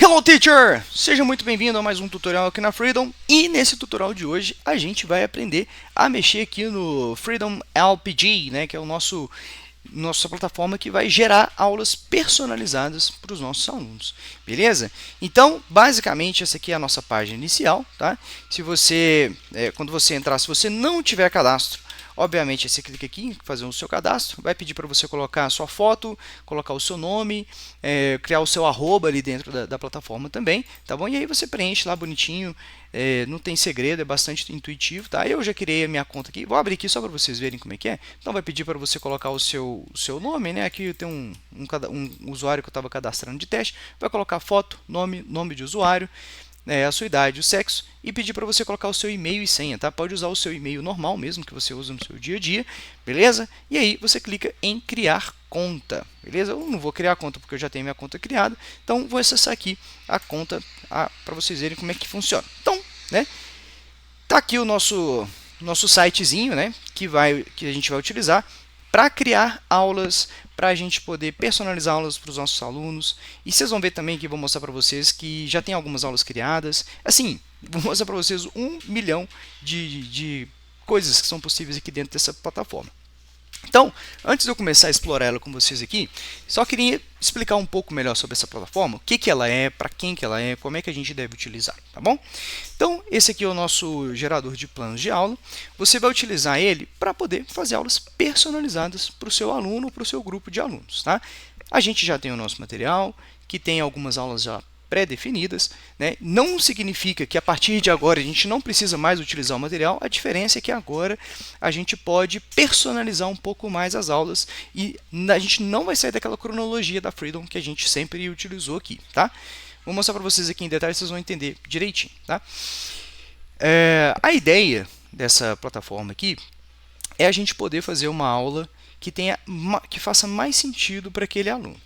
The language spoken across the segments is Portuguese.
Hello Teacher! Seja muito bem-vindo a mais um tutorial aqui na Freedom, e nesse tutorial de hoje a gente vai aprender a mexer aqui no Freedom LPG, né, que é o nossa plataforma que vai gerar aulas personalizadas para os nossos alunos, beleza? Então, basicamente, essa aqui é a nossa página inicial, tá? Se você, quando você entrar, se você não tiver cadastro, obviamente, você clica aqui em fazer o seu cadastro, vai pedir para você colocar a sua foto, colocar o seu nome, criar o seu arroba ali dentro da plataforma também, tá bom? E aí você preenche lá bonitinho, não tem segredo, é bastante intuitivo, tá? Eu já criei a minha conta aqui, vou abrir aqui só para vocês verem como é que é. Então vai pedir para você colocar o seu nome, né? Aqui tem um usuário que eu estava cadastrando de teste, vai colocar foto, nome de usuário, a sua idade, o sexo, e pedir para você colocar o seu e-mail e senha, tá? Pode usar o seu e-mail normal mesmo, que você usa no seu dia a dia, beleza? E aí você clica em criar conta, beleza? Eu não vou criar a conta porque eu já tenho minha conta criada, então vou acessar aqui a conta para vocês verem como é que funciona. Então, né? Tá aqui o nosso sitezinho, né? Que a gente vai utilizar para criar aulas, para a gente poder personalizar aulas para os nossos alunos. E vocês vão ver também que vou mostrar para vocês que já tem algumas aulas criadas. Assim, vou mostrar para vocês 1 milhão de coisas que são possíveis aqui dentro dessa plataforma. Então, antes de eu começar a explorar ela com vocês aqui, só queria explicar um pouco melhor sobre essa plataforma, o que ela é, para quem que ela é, como é que a gente deve utilizar, tá bom? Então, esse aqui é o nosso gerador de planos de aula. Você vai utilizar ele para poder fazer aulas personalizadas para o seu aluno ou para o seu grupo de alunos, tá? A gente já tem o nosso material, que tem algumas aulas já pré-definidas, né? Não significa que a partir de agora a gente não precisa mais utilizar o material, a diferença é que agora a gente pode personalizar um pouco mais as aulas e a gente não vai sair daquela cronologia da Freedom que a gente sempre utilizou aqui, tá? Vou mostrar para vocês aqui em detalhes, vocês vão entender direitinho, tá? A ideia dessa plataforma aqui é a gente poder fazer uma aula que faça mais sentido para aquele aluno.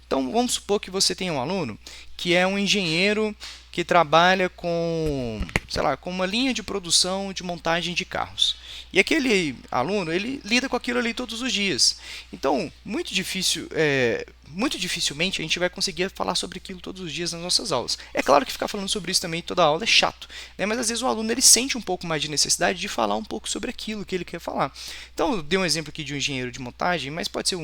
Então, vamos supor que você tem um aluno que é um engenheiro que trabalha com, sei lá, com uma linha de produção de montagem de carros. E aquele aluno, ele lida com aquilo ali todos os dias. Então, muito dificilmente a gente vai conseguir falar sobre aquilo todos os dias nas nossas aulas. É claro que ficar falando sobre isso também toda aula é chato, né? Mas às vezes o aluno ele sente um pouco mais de necessidade de falar um pouco sobre aquilo que ele quer falar. Então, eu dei um exemplo aqui de um engenheiro de montagem, mas pode ser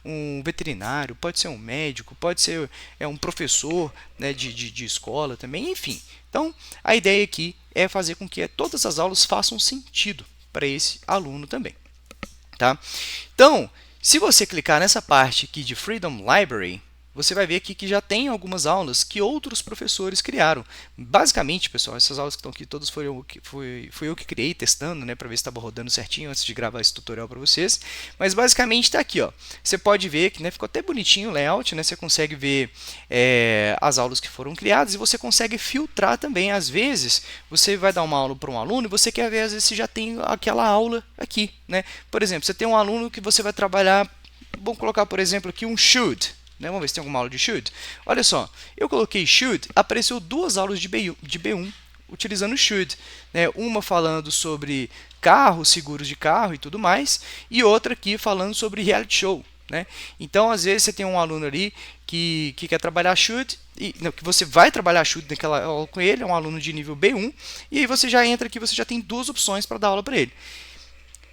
um veterinário, pode ser um médico, pode ser um professor, né, de escola também, enfim. Então, a ideia aqui é fazer com que todas as aulas façam sentido para esse aluno também, tá? Então, se você clicar nessa parte aqui de Freedom Library, você vai ver aqui que já tem algumas aulas que outros professores criaram. Basicamente, pessoal, essas aulas que estão aqui todas fui eu que criei, testando, né, para ver se estava rodando certinho antes de gravar esse tutorial para vocês. Mas basicamente está aqui, ó. Você pode ver que, né, ficou até bonitinho o layout, né? Você consegue ver as aulas que foram criadas e você consegue filtrar também. Às vezes, você vai dar uma aula para um aluno e você quer ver, às vezes, se já tem aquela aula aqui, né? Por exemplo, você tem um aluno que você vai trabalhar, vamos colocar, por exemplo, aqui um should. Vamos ver se tem alguma aula de should. Olha só, eu coloquei should, apareceu 2 aulas de B1 utilizando should, né? Uma falando sobre carro, seguros de carro e tudo mais, e outra aqui falando sobre reality show, né? Então, às vezes, você tem um aluno ali que quer trabalhar should, que você vai trabalhar should naquela aula com ele, é um aluno de nível B1, e aí você já entra aqui, você já tem 2 opções para dar aula para ele.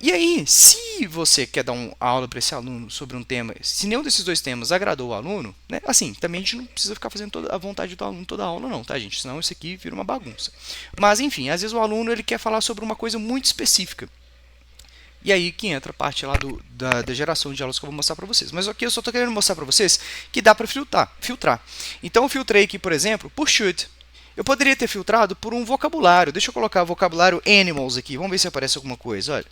E aí, se você quer dar uma aula para esse aluno sobre um tema, se nenhum desses 2 temas agradou o aluno, né, assim, também a gente não precisa ficar fazendo a vontade do aluno toda a aula não, tá, gente? Senão isso aqui vira uma bagunça. Mas, enfim, às vezes o aluno ele quer falar sobre uma coisa muito específica. E aí que entra a parte lá da geração de aulas que eu vou mostrar para vocês. Mas aqui eu só estou querendo mostrar para vocês que dá para filtrar. Então eu filtrei aqui, por exemplo, por should. Eu poderia ter filtrado por um vocabulário. Deixa eu colocar o vocabulário animals aqui. Vamos ver se aparece alguma coisa. Olha,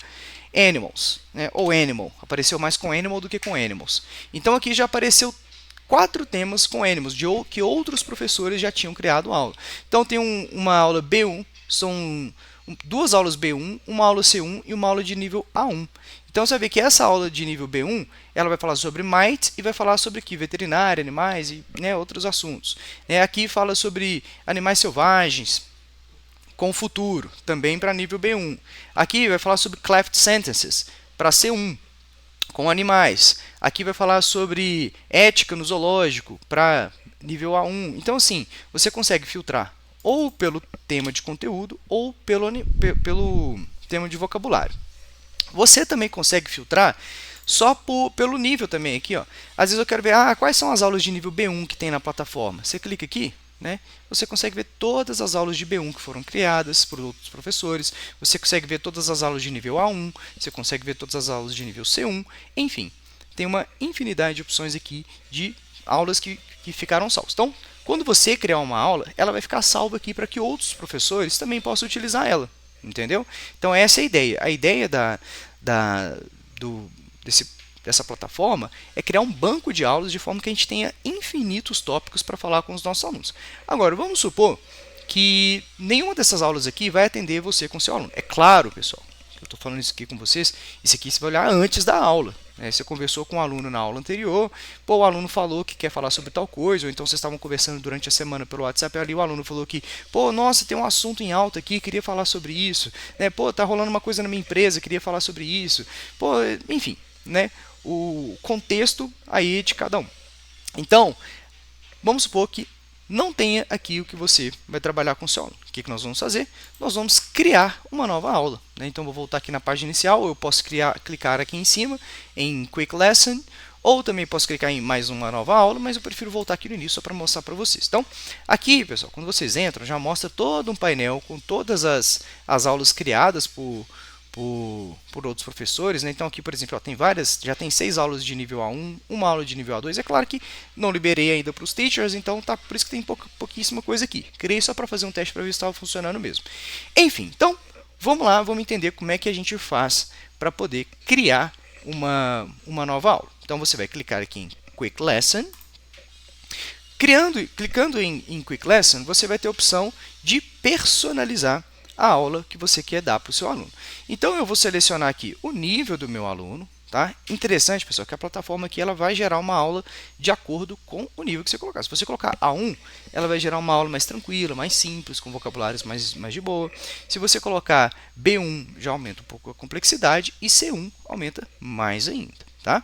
animals, né? Ou animal. Apareceu mais com animal do que com animals. Então aqui já apareceu 4 temas com animals, que outros professores já tinham criado aula. Então tem uma aula B1, são 2 aulas B1, uma aula C1 e uma aula de nível A1. Então você vai ver que essa aula de nível B1, ela vai falar sobre might e vai falar sobre aqui, veterinária, animais e, né, outros assuntos. Aqui fala sobre animais selvagens, com o futuro, também para nível B1. Aqui vai falar sobre cleft sentences, para C1, com animais. Aqui vai falar sobre ética no zoológico, para nível A1. Então, assim, você consegue filtrar ou pelo tema de conteúdo ou pelo tema de vocabulário. Você também consegue filtrar só pelo nível também aqui, ó. Às vezes eu quero ver quais são as aulas de nível B1 que tem na plataforma. Você clica aqui, né? Você consegue ver todas as aulas de B1 que foram criadas por outros professores. Você consegue ver todas as aulas de nível A1. Você consegue ver todas as aulas de nível C1. Enfim, tem uma infinidade de opções aqui de aulas que ficaram salvas. Então, quando você criar uma aula, ela vai ficar salva aqui para que outros professores também possam utilizar ela. Entendeu? Então, essa é a ideia. A ideia dessa plataforma é criar um banco de aulas de forma que a gente tenha infinitos tópicos para falar com os nossos alunos. Agora, vamos supor que nenhuma dessas aulas aqui vai atender você com seu aluno. É claro, pessoal, eu estou falando isso aqui com vocês, isso aqui você vai olhar antes da aula. Você conversou com o aluno na aula anterior, o aluno falou que quer falar sobre tal coisa, ou então vocês estavam conversando durante a semana pelo WhatsApp ali, o aluno falou que, nossa, tem um assunto em alta aqui, queria falar sobre isso, né? Tá rolando uma coisa na minha empresa, queria falar sobre isso, enfim, né? O contexto aí de cada um. Então, vamos supor que não tenha aqui o que você vai trabalhar com o seu aluno. O que nós vamos fazer? Nós vamos criar uma nova aula. Então, vou voltar aqui na página inicial, eu posso clicar aqui em cima, em Quick Lesson, ou também posso clicar em mais uma nova aula, mas eu prefiro voltar aqui no início só para mostrar para vocês. Então, aqui, pessoal, quando vocês entram, já mostra todo um painel com todas as aulas criadas por outros professores, né? Então aqui, por exemplo, tem já tem 6 aulas de nível A1, uma aula de nível A2. É claro que não liberei ainda para os teachers, então por isso que tem pouquíssima coisa aqui. Criei só para fazer um teste para ver se estava funcionando mesmo. Enfim, então vamos lá, vamos entender como é que a gente faz para poder criar uma nova aula. Então você vai clicar aqui em Quick Lesson. Clicando em Quick Lesson, você vai ter a opção de personalizar a aula que você quer dar para o seu aluno. Então, eu vou selecionar aqui o nível do meu aluno. Tá? Interessante, pessoal, que a plataforma aqui ela vai gerar uma aula de acordo com o nível que você colocar. Se você colocar A1, ela vai gerar uma aula mais tranquila, mais simples, com vocabulários mais de boa. Se você colocar B1, já aumenta um pouco a complexidade, e C1 aumenta mais ainda. Tá?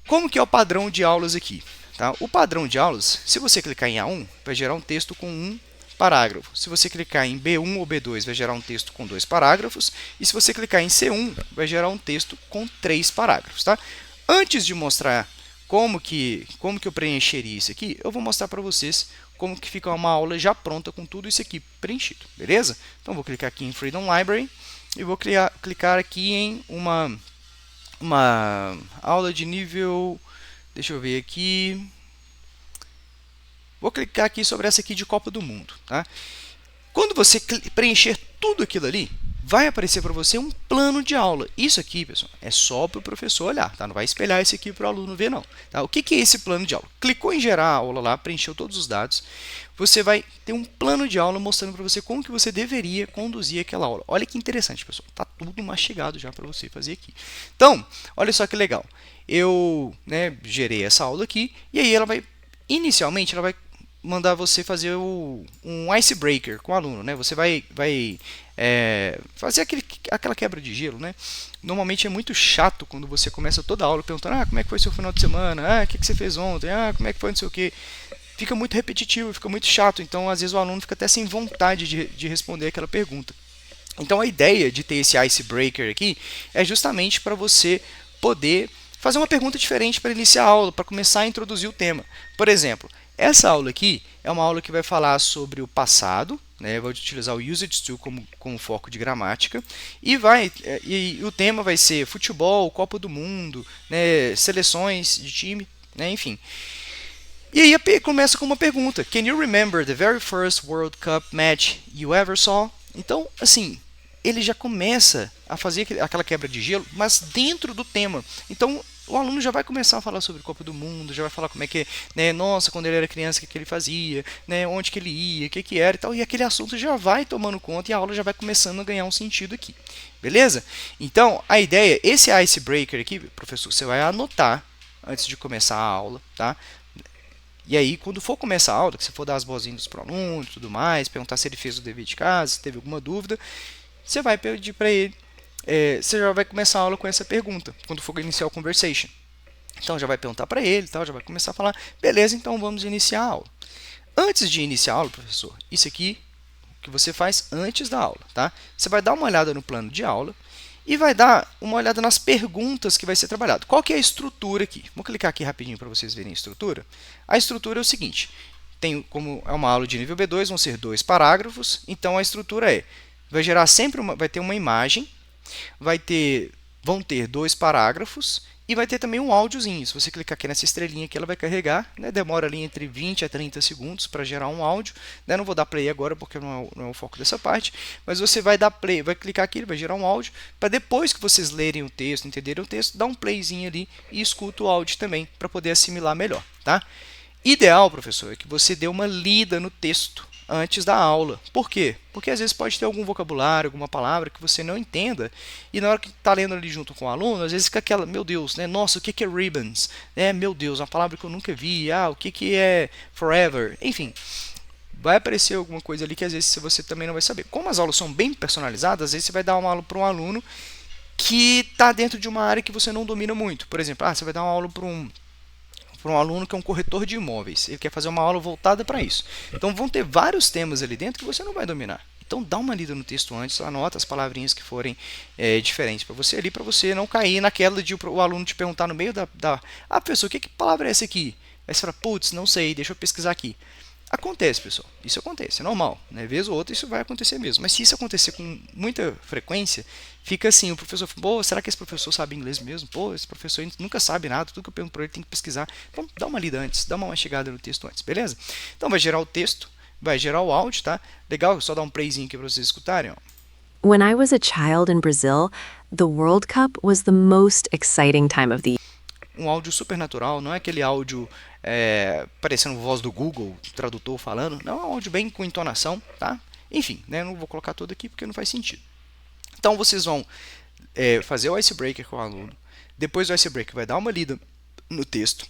Como que é o padrão de aulas aqui? Tá? O padrão de aulas, se você clicar em A1, vai gerar um texto com um parágrafo. Se você clicar em B1 ou B2, vai gerar um texto com 2 parágrafos. E se você clicar em C1, vai gerar um texto com 3 parágrafos. Tá? Antes de mostrar como que eu preencheria isso aqui, eu vou mostrar para vocês como que fica uma aula já pronta com tudo isso aqui preenchido. Beleza? Então, vou clicar aqui em Freedom Library e vou clicar aqui em uma aula de nível... Deixa eu ver aqui... Vou clicar aqui sobre essa aqui de Copa do Mundo. Tá? Quando você preencher tudo aquilo ali, vai aparecer para você um plano de aula. Isso aqui, pessoal, é só para o professor olhar. Tá? Não vai espelhar esse aqui para o aluno ver, não. Tá? O que é esse plano de aula? Clicou em gerar a aula lá, preencheu todos os dados. Você vai ter um plano de aula mostrando para você como que você deveria conduzir aquela aula. Olha que interessante, pessoal. Está tudo mastigado já para você fazer aqui. Então, olha só que legal. Eu gerei essa aula aqui e aí inicialmente, ela vai mandar você fazer um icebreaker com o aluno, né? Você vai fazer aquela quebra de gelo, né? Normalmente é muito chato quando você começa toda a aula perguntando como é que foi seu final de semana, o que você fez ontem, como é que foi não sei o que. Fica muito repetitivo, fica muito chato, então às vezes o aluno fica até sem vontade de responder aquela pergunta. Então a ideia de ter esse icebreaker aqui é justamente para você poder fazer uma pergunta diferente para iniciar a aula, para começar a introduzir o tema. Por exemplo, essa aula aqui é uma aula que vai falar sobre o passado, né? Eu vou utilizar o Usage To como foco de gramática, e o tema vai ser futebol, Copa do Mundo, né? Seleções de time, né? Enfim. E aí começa com uma pergunta: Can you remember the very first World Cup match you ever saw? Então, assim, ele já começa a fazer aquela quebra de gelo, mas dentro do tema. Então, o aluno já vai começar a falar sobre Copa do Mundo, já vai falar como é que, nossa, quando ele era criança, o que ele fazia, onde que ele ia, o que era e tal, e aquele assunto já vai tomando conta e a aula já vai começando a ganhar um sentido aqui, beleza? Então, a ideia, esse icebreaker aqui, professor, você vai anotar antes de começar a aula, tá? E aí, quando for começar a aula, que você for dar as boas-vindas para o aluno e tudo mais, perguntar se ele fez o dever de casa, se teve alguma dúvida, você vai pedir para ele, você já vai começar a aula com essa pergunta, quando for iniciar o conversation. Então já vai perguntar para ele, tal, já vai começar a falar, beleza, então vamos iniciar a aula. Antes de iniciar a aula, professor, isso aqui que você faz antes da aula, tá? Você vai dar uma olhada no plano de aula e vai dar uma olhada nas perguntas que vai ser trabalhado. Qual que é a estrutura aqui? Vou clicar aqui rapidinho para vocês verem a estrutura. A estrutura é o seguinte, tem, como é uma aula de nível B2, vão ser 2 parágrafos, então a estrutura vai gerar sempre vai ter uma imagem, vão ter 2 parágrafos e vai ter também um áudiozinho. Se você clicar aqui nessa estrelinha aqui, ela vai carregar, né? Demora ali entre 20 a 30 segundos para gerar um áudio, né? Não vou dar play agora porque não é o foco dessa parte, mas você vai dar play, vai clicar aqui, ele vai gerar um áudio, para depois que vocês lerem o texto, entenderem o texto, dá um playzinho ali e escuta o áudio também, para poder assimilar melhor, tá? Ideal, professor, é que você dê uma lida no texto antes da aula. Por quê? Porque às vezes pode ter algum vocabulário, alguma palavra que você não entenda, e na hora que está lendo ali junto com o aluno, às vezes fica aquela, meu Deus, né? Nossa, o que é ribbons? Meu Deus, uma palavra que eu nunca vi. O que é forever? Enfim, vai aparecer alguma coisa ali que às vezes você também não vai saber. Como as aulas são bem personalizadas, às vezes você vai dar uma aula para um aluno que está dentro de uma área que você não domina muito. Por exemplo, você vai dar uma aula para um aluno que é um corretor de imóveis. Ele quer fazer uma aula voltada para isso. Então vão ter vários temas ali dentro que você não vai dominar. Então dá uma lida no texto antes, anota as palavrinhas que forem diferentes para você ali, para você não cair naquela de o aluno te perguntar no meio professor, que palavra é essa aqui? Aí você fala, putz, não sei, deixa eu pesquisar aqui. Acontece, pessoal. Isso acontece, é normal. Né? Vez ou outra isso vai acontecer mesmo. Mas se isso acontecer com muita frequência, fica assim, o professor fala, pô, será que esse professor sabe inglês mesmo? Pô, esse professor nunca sabe nada, tudo que eu pergunto para ele tem que pesquisar. Então dá uma lida antes, dá uma mastigada no texto antes, beleza? Então vai gerar o texto, vai gerar o áudio, tá? Legal, só dar um playzinho aqui para vocês escutarem, ó. When I was a child in Brazil, the World Cup was the most exciting time of the year. Um áudio super natural, não é aquele áudio parecendo voz do Google, tradutor falando, não, é um áudio bem com entonação, tá? Enfim, né, não vou colocar todo aqui porque não faz sentido. Então vocês vão fazer o icebreaker com o aluno, depois do icebreaker vai dar uma lida no texto,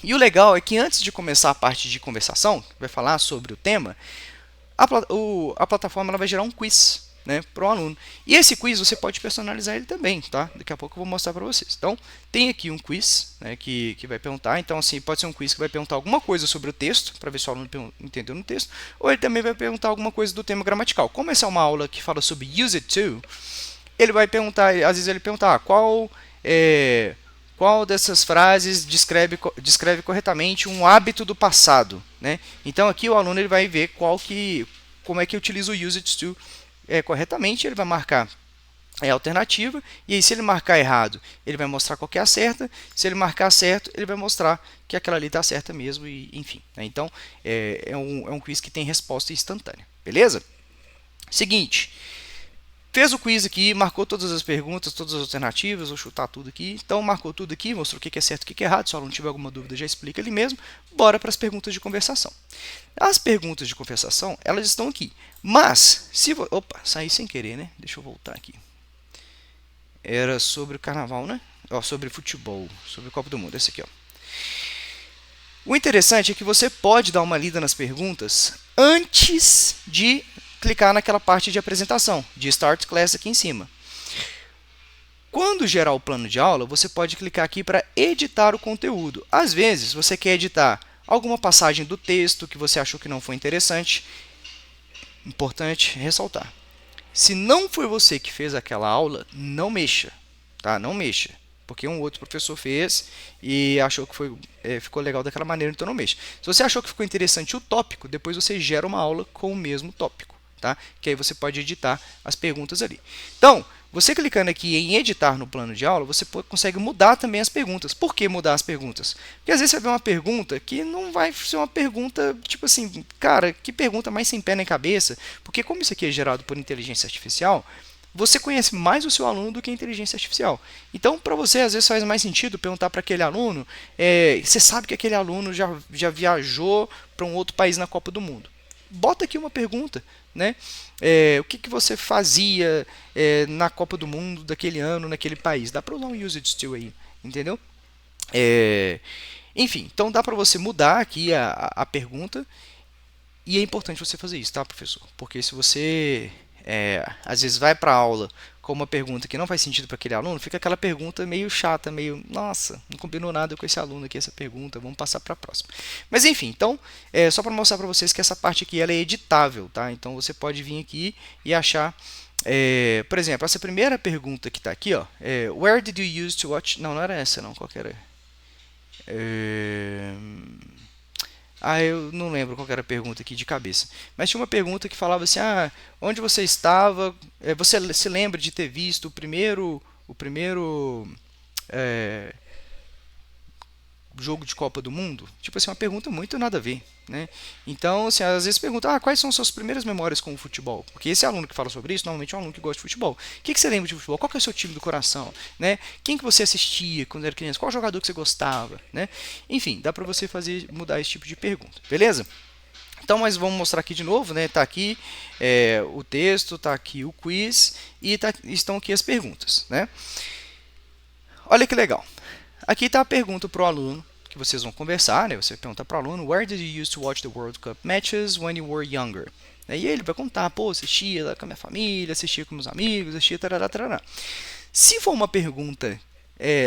e o legal é que antes de começar a parte de conversação, vai falar sobre o tema, a plataforma ela vai gerar um quiz, né, para o aluno. E esse quiz você pode personalizar ele também, tá? Daqui a pouco eu vou mostrar para vocês. Então, tem aqui um quiz, né, que vai perguntar. Então, assim, pode ser um quiz que vai perguntar alguma coisa sobre o texto, para ver se o aluno entendeu no texto, ou ele também vai perguntar alguma coisa do tema gramatical. Como essa é uma aula que fala sobre use it to, ele vai perguntar, às vezes ele pergunta, qual dessas frases descreve corretamente um hábito do passado, né? Então aqui o aluno ele vai ver como é que utiliza o use it to corretamente, ele vai marcar a alternativa, e aí se ele marcar errado, ele vai mostrar qual que é a certa, se ele marcar certo, ele vai mostrar que aquela ali está certa mesmo, e enfim. Né? Então é um quiz que tem resposta instantânea, beleza? Seguinte, fez o quiz aqui, marcou todas as perguntas, todas as alternativas, vou chutar tudo aqui. Então, marcou tudo aqui, mostrou o que é certo e o que é errado. Se o aluno tiver alguma dúvida, já explica ali mesmo. Bora para as perguntas de conversação. As perguntas de conversação, elas estão aqui. Mas, opa, saí sem querer, né? Deixa eu voltar aqui. Era sobre o carnaval, né? Sobre futebol, sobre o Copa do Mundo. Esse aqui, ó. O interessante é que você pode dar uma lida nas perguntas antes de clicar naquela parte de apresentação, de Start Class aqui em cima. Quando gerar o plano de aula, você pode clicar aqui para editar o conteúdo. Às vezes, você quer editar alguma passagem do texto que você achou que não foi interessante. Importante ressaltar. Se não foi você que fez aquela aula, não mexa, tá? Não mexa. Porque um outro professor fez e achou que ficou legal daquela maneira, então não mexa. Se você achou que ficou interessante o tópico, depois você gera uma aula com o mesmo tópico. Tá? Que aí você pode editar as perguntas ali. Então, você clicando aqui em editar no plano de aula, você consegue mudar também as perguntas. Por que mudar as perguntas? Porque às vezes você vê uma pergunta que não vai ser uma pergunta, tipo assim, cara, que pergunta mais sem pé nem cabeça, porque como isso aqui é gerado por inteligência artificial, você conhece mais o seu aluno do que a inteligência artificial. Então, para você, às vezes faz mais sentido perguntar para aquele aluno, você sabe que aquele aluno já viajou para um outro país na Copa do Mundo. Bota aqui uma pergunta, né? O que você fazia na Copa do Mundo daquele ano, naquele país? Dá para usar um use it to aí, entendeu? Enfim, então dá para você mudar aqui a pergunta E é importante você fazer isso, tá, professor? Porque se você, às vezes, vai para a aula com uma pergunta que não faz sentido para aquele aluno, fica aquela pergunta meio chata, meio, nossa, não combinou nada com esse aluno aqui, essa pergunta, vamos passar para a próxima. Mas enfim, então, só para mostrar para vocês que essa parte aqui ela é editável, tá? Então você pode vir aqui e achar, por exemplo, essa primeira pergunta que está aqui, ó, Where did you use to watch? Não, não era essa, não, qual que era? Eu não lembro qual era a pergunta aqui de cabeça. Mas tinha uma pergunta que falava assim: onde você estava? Você se lembra de ter visto o primeiro é, jogo de Copa do Mundo? Tipo assim, uma pergunta muito nada a ver, né? Então, assim, às vezes pergunta: quais são suas primeiras memórias com o futebol? Porque esse aluno que fala sobre isso, normalmente é um aluno que gosta de futebol. O que você lembra de futebol? Qual que é o seu time do coração? Né? Quem que você assistia quando era criança? Qual jogador que você gostava? Né? Enfim, dá para você mudar esse tipo de pergunta, beleza? Então, mas vamos mostrar aqui de novo, né? Tá aqui o texto, tá aqui o quiz e estão aqui as perguntas, né? Olha que legal. Aqui está a pergunta para o aluno que vocês vão conversar, né? Você pergunta para o aluno: Where did you used to watch the World Cup matches when you were younger? E ele vai contar: pô, assistia com a minha família, assistia com meus amigos, assistia tarará, tarará. Se for uma pergunta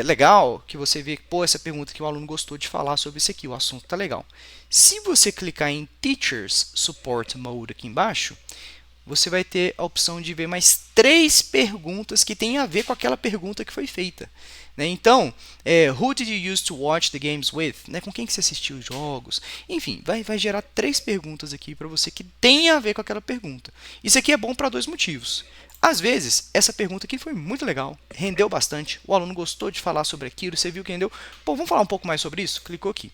legal, que você vê que, pô, essa pergunta que o aluno gostou de falar sobre isso aqui, o assunto tá legal. Se você clicar em Teachers Support Mode aqui embaixo, você vai ter a opção de ver mais 3 perguntas que têm a ver com aquela pergunta que foi feita. Né? Então, who did you use to watch the games with? Né? Com quem que você assistiu os jogos? Enfim, vai gerar 3 perguntas aqui para você que tem a ver com aquela pergunta. Isso aqui é bom para 2 motivos. Às vezes, essa pergunta aqui foi muito legal, rendeu bastante, o aluno gostou de falar sobre aquilo, você viu que rendeu. Pô, vamos falar um pouco mais sobre isso? Clicou aqui.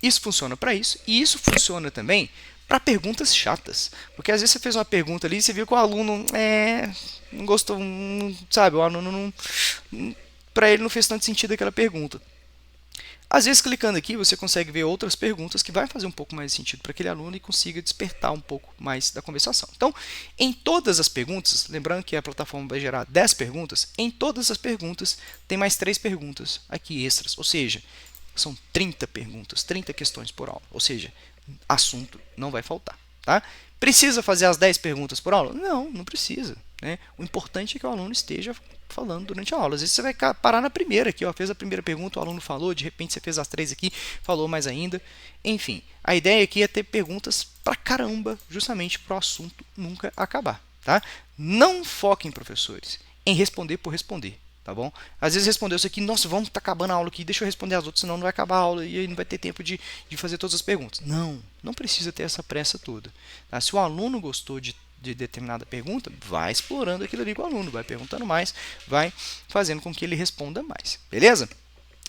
Isso funciona para isso, e isso funciona também para perguntas chatas. Porque às vezes você fez uma pergunta ali e você viu que o aluno não gostou, sabe? O aluno não, para ele não fez tanto sentido aquela pergunta. Às vezes, clicando aqui, você consegue ver outras perguntas que vai fazer um pouco mais de sentido para aquele aluno e consiga despertar um pouco mais da conversação. Então, em todas as perguntas, lembrando que a plataforma vai gerar 10 perguntas, em todas as perguntas tem mais 3 perguntas aqui extras, ou seja, são 30 perguntas, 30 questões por aula, ou seja, assunto não vai faltar. Tá? Precisa fazer as 10 perguntas por aula? Não, não precisa. Né? O importante é que o aluno esteja falando durante a aula. Às vezes você vai parar na primeira aqui, ó, fez a primeira pergunta, o aluno falou, de repente você fez as 3 aqui, falou mais ainda. Enfim, a ideia aqui é ter perguntas pra caramba, justamente para o assunto nunca acabar. Tá? Não foquem, professores, em responder por responder. Tá bom? Às vezes respondeu isso aqui, nossa, vamos tá acabando a aula aqui, deixa eu responder as outras, senão não vai acabar a aula e aí não vai ter tempo de fazer todas as perguntas. Não precisa ter essa pressa toda. Tá? Se o aluno gostou de determinada pergunta, vai explorando aquilo ali com o aluno, vai perguntando mais, vai fazendo com que ele responda mais. Beleza?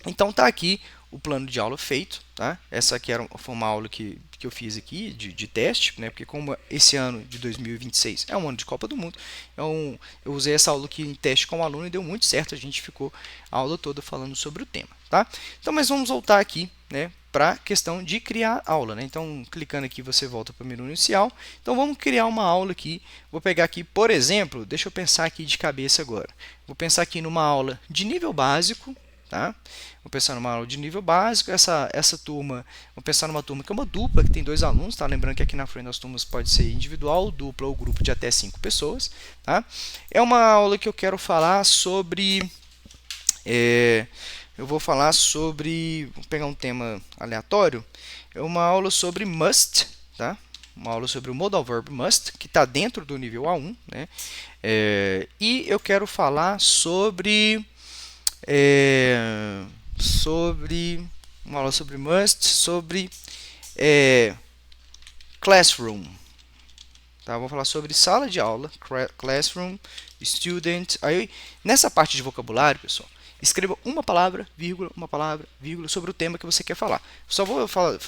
Então tá aqui o plano de aula feito. Tá? Essa aqui foi uma aula que eu fiz aqui de teste, né? Porque como esse ano de 2026 é um ano de Copa do Mundo, eu usei essa aula aqui em teste com o aluno e deu muito certo, a gente ficou a aula toda falando sobre o tema. Tá? Então, mas vamos voltar aqui, né, para a questão de criar aula. Né? Então, clicando aqui, você volta para o menu inicial. Então, vamos criar uma aula aqui. Vou pegar aqui, por exemplo, deixa eu pensar aqui de cabeça agora. Vou pensar aqui numa aula de nível básico. Tá? Vou pensar numa aula de nível básico, essa turma, vou pensar numa turma que é uma dupla, que tem 2 alunos, tá? Lembrando que aqui na frente das turmas pode ser individual, dupla ou grupo de até 5 pessoas. Tá? É uma aula que eu quero falar sobre, eu vou falar sobre, vou pegar um tema aleatório, é uma aula sobre must, tá? Uma aula sobre o modal verb must, que está dentro do nível A1, né? E eu quero falar sobre uma aula sobre must, sobre classroom. Tá? Vou falar sobre sala de aula, classroom, student. Aí, nessa parte de vocabulário, pessoal, escreva uma palavra, vírgula, sobre o tema que você quer falar. Só vou falar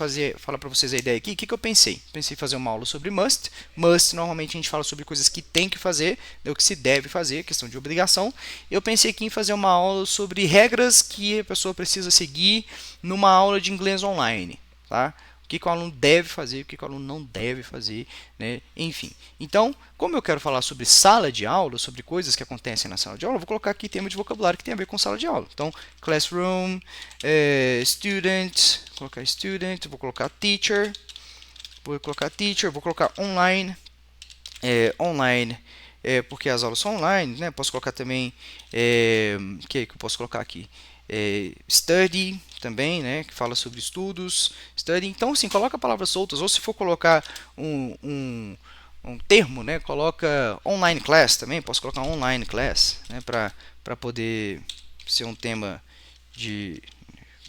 para vocês a ideia aqui. O que eu pensei? Pensei em fazer uma aula sobre must. Must, normalmente a gente fala sobre coisas que tem que fazer, o que se deve fazer, questão de obrigação. Eu pensei aqui em fazer uma aula sobre regras que a pessoa precisa seguir numa aula de inglês online. Tá? O que o aluno deve fazer, o que o aluno não deve fazer, né? Enfim. Então, como eu quero falar sobre sala de aula, sobre coisas que acontecem na sala de aula, eu vou colocar aqui tema de vocabulário que tem a ver com sala de aula. Então, classroom, student, vou colocar student, vou colocar teacher, vou colocar teacher, vou colocar online, online, porque as aulas são online, né? Posso colocar também, que eu posso colocar aqui? Study também, né? Que fala sobre estudos, study. Então, assim, coloca palavras soltas, ou se for colocar um termo, né? Coloca online class também, posso colocar online class, né? Para poder ser um tema de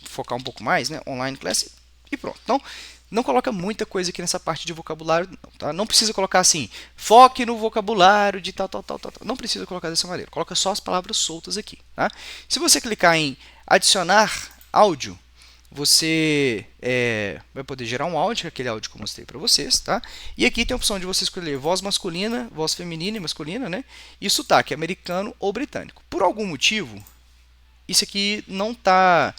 focar um pouco mais, né? Online class e pronto. Então, não coloca muita coisa aqui nessa parte de vocabulário, não, tá? Não precisa colocar assim, foque no vocabulário de tal. Não precisa colocar dessa maneira. Coloca só as palavras soltas aqui, tá? Se você clicar em adicionar áudio, você vai poder gerar um áudio, aquele áudio que eu mostrei para vocês, tá? E aqui tem a opção de você escolher voz masculina, voz feminina e masculina, né? E sotaque americano ou britânico. Por algum motivo, isso aqui não tá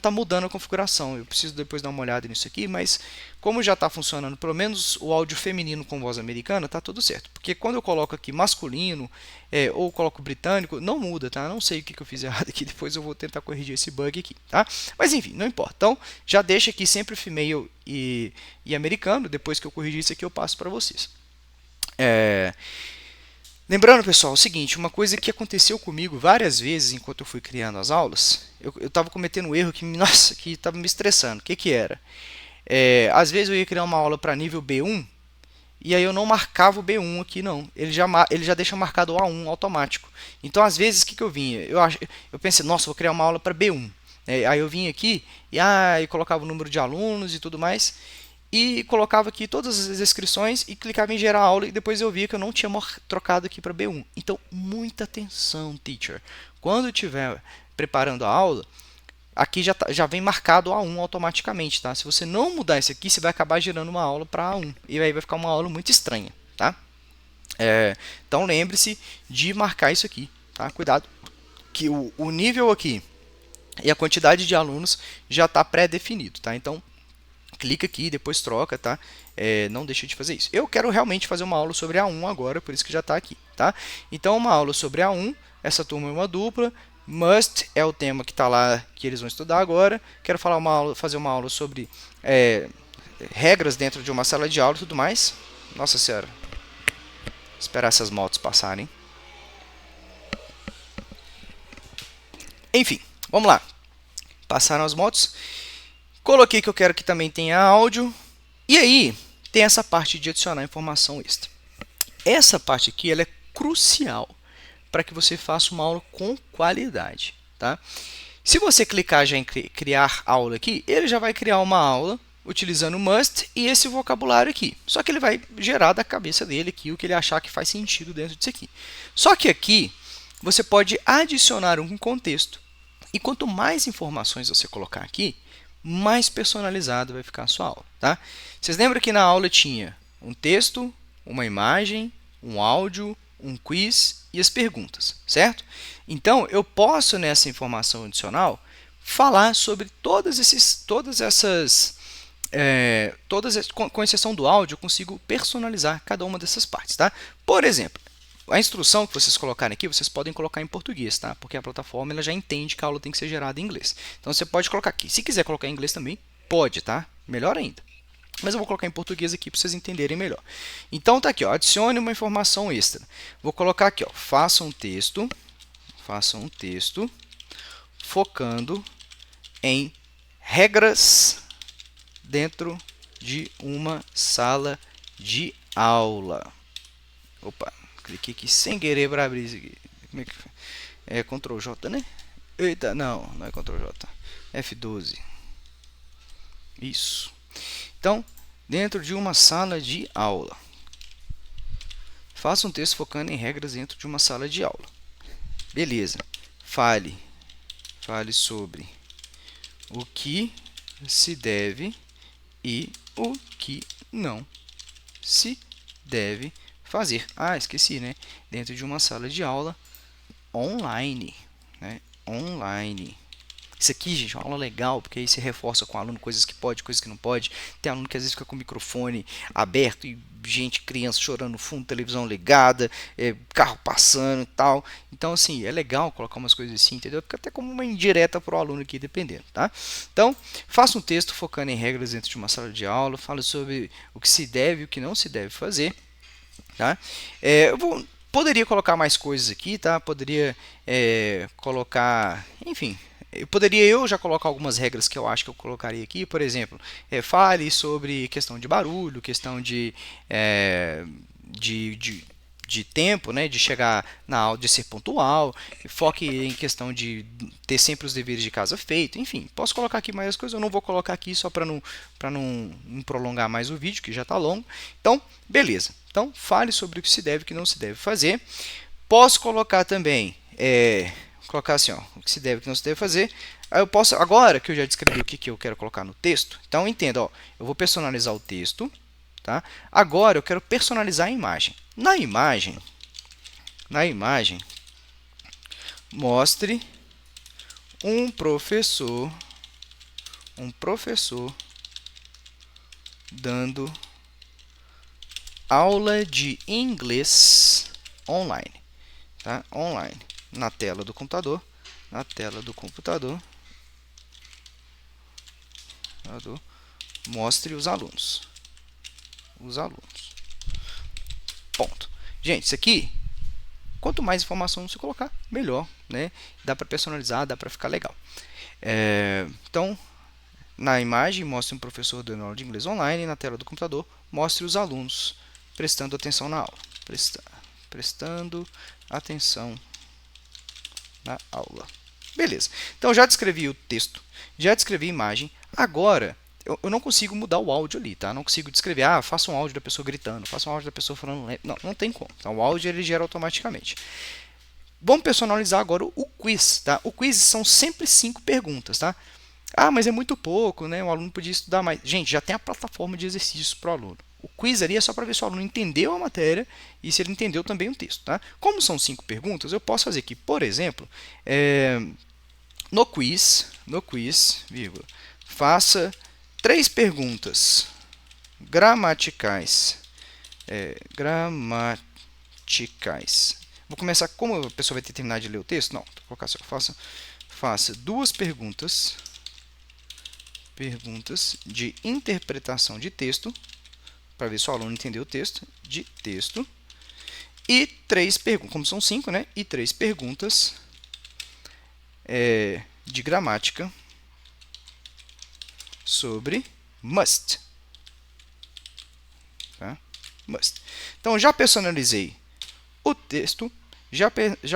mudando a configuração. Eu preciso depois dar uma olhada nisso aqui, mas como já está funcionando, pelo menos o áudio feminino com voz americana, tá tudo certo. Porque quando eu coloco aqui masculino ou coloco britânico, não muda, tá? Não sei o que eu fiz errado aqui, depois eu vou tentar corrigir esse bug aqui, tá? Mas enfim, não importa. Então, já deixa aqui sempre female e americano. Depois que eu corrigir isso aqui, eu passo para vocês. Lembrando, pessoal, o seguinte, uma coisa que aconteceu comigo várias vezes enquanto eu fui criando as aulas, eu estava cometendo um erro que, nossa, que estava me estressando. O que que era? Às vezes eu ia criar uma aula para nível B1 e aí eu não marcava o B1 aqui, não. Ele já deixa marcado o A1 automático. Então, às vezes, o que que eu vinha? Eu pensei, nossa, vou criar uma aula para B1. Aí eu vinha aqui e colocava o número de alunos e tudo mais e colocava aqui todas as descrições e clicava em gerar aula e depois eu via que eu não tinha trocado aqui para B1. Então, muita atenção, teacher. Quando estiver preparando a aula, aqui já vem marcado A1 automaticamente, tá? Se você não mudar isso aqui, você vai acabar gerando uma aula para A1 e aí vai ficar uma aula muito estranha, tá? Então, lembre-se de marcar isso aqui, tá? Cuidado, que o nível aqui e a quantidade de alunos já está pré-definido, tá? Então, clica aqui, depois troca, tá? Não deixa de fazer isso. Eu quero realmente fazer uma aula sobre A1 agora, por isso que já está aqui, tá? Então, uma aula sobre A1, essa turma é uma dupla, must é o tema que está lá, que eles vão estudar agora. Quero fazer uma aula sobre regras dentro de uma sala de aula e tudo mais. Nossa senhora, esperar essas motos passarem. Enfim, vamos lá. Passaram as motos. Coloquei que eu quero que também tenha áudio. E aí, tem essa parte de adicionar informação extra. Essa parte aqui ela é crucial para que você faça uma aula com qualidade, tá? Se você clicar já em criar aula aqui, ele já vai criar uma aula utilizando o must e esse vocabulário aqui. Só que ele vai gerar da cabeça dele aqui o que ele achar que faz sentido dentro disso aqui. Só que aqui você pode adicionar um contexto. E quanto mais informações você colocar aqui, mais personalizado vai ficar a sua aula, tá? Vocês lembram que na aula tinha um texto, uma imagem, um áudio, um quiz e as perguntas, certo? Então, eu posso, nessa informação adicional, falar sobre com exceção do áudio, eu consigo personalizar cada uma dessas partes, tá? Por exemplo, a instrução que vocês colocarem aqui, vocês podem colocar em português, tá? Porque a plataforma ela já entende que a aula tem que ser gerada em inglês. Então, você pode colocar aqui. Se quiser colocar em inglês também, pode, tá? Melhor ainda. Mas eu vou colocar em português aqui para vocês entenderem melhor. Então, tá aqui, ó, adicione uma informação extra. Vou colocar aqui, ó, faça um texto focando em regras dentro de uma sala de aula. Opa, cliquei aqui sem querer para abrir isso aqui. Como é que é? Ctrl J, né? Eita, não é Ctrl J. F12. Isso. Então, dentro de uma sala de aula. Faça um texto focando em regras dentro de uma sala de aula. Beleza. Fale sobre o que se deve e o que não se deve fazer. Esqueci, né? Dentro de uma sala de aula online, né? Online. Isso aqui, gente, é uma aula legal, porque aí você reforça com o aluno coisas que pode, coisas que não pode. Tem aluno que às vezes fica com o microfone aberto e gente, criança chorando no fundo, televisão ligada, carro passando e tal. Então, assim, é legal colocar umas coisas assim, entendeu? Fica até como uma indireta para o aluno aqui, dependendo, tá? Então, faça um texto focando em regras dentro de uma sala de aula, fale sobre o que se deve e o que não se deve fazer, tá? Poderia colocar mais coisas aqui, tá? Poderia colocar, enfim, eu já colocar algumas regras que eu acho que eu colocaria aqui, por exemplo, fale sobre questão de barulho, questão de tempo, né, de chegar na aula, de ser pontual, foque em questão de ter sempre os deveres de casa feito, enfim, posso colocar aqui mais coisas, eu não vou colocar aqui só para não prolongar mais o vídeo, que já está longo. Então, beleza. Então, fale sobre o que se deve e o que não se deve fazer. Posso colocar também, colocar assim, ó, o que se deve e o que não se deve fazer. Aí eu posso, agora que eu já descrevi o que eu quero colocar no texto, então entenda, ó, eu vou personalizar o texto, tá? Agora eu quero personalizar a imagem. Na imagem, mostre um professor dando aula de inglês online, tá? Online, na tela do computador, mostre os alunos. Ponto. Gente, isso aqui, quanto mais informação você colocar, melhor, né? Dá para personalizar, dá para ficar legal. Então, na imagem, mostre um professor dando aula de inglês online, na tela do computador, mostre os alunos prestando atenção na aula. Prestando atenção na aula. Beleza. Então, já descrevi o texto, já descrevi a imagem. Agora, eu não consigo mudar o áudio ali, tá? Não consigo descrever, faça um áudio da pessoa gritando, faça um áudio da pessoa falando. Não tem como. Então, o áudio ele gera automaticamente. Vamos personalizar agora o quiz, tá? O quiz são sempre 5 perguntas, tá? Mas é muito pouco, né? O aluno podia estudar mais. Gente, já tem a plataforma de exercícios para o aluno. O quiz ali é só para ver se o aluno entendeu a matéria e se ele entendeu também o texto, tá? Como são 5 perguntas, eu posso fazer aqui, por exemplo, no quiz, vírgula, faça 3 perguntas gramaticais. Vou começar, como a pessoa vai ter terminado de ler o texto? Não, vou colocar assim, faça 2 perguntas de interpretação de texto, para ver se o aluno entendeu o texto, e 3 perguntas, como são 5, né? E 3 perguntas de gramática sobre must. Tá? Must. Então, já personalizei o texto, já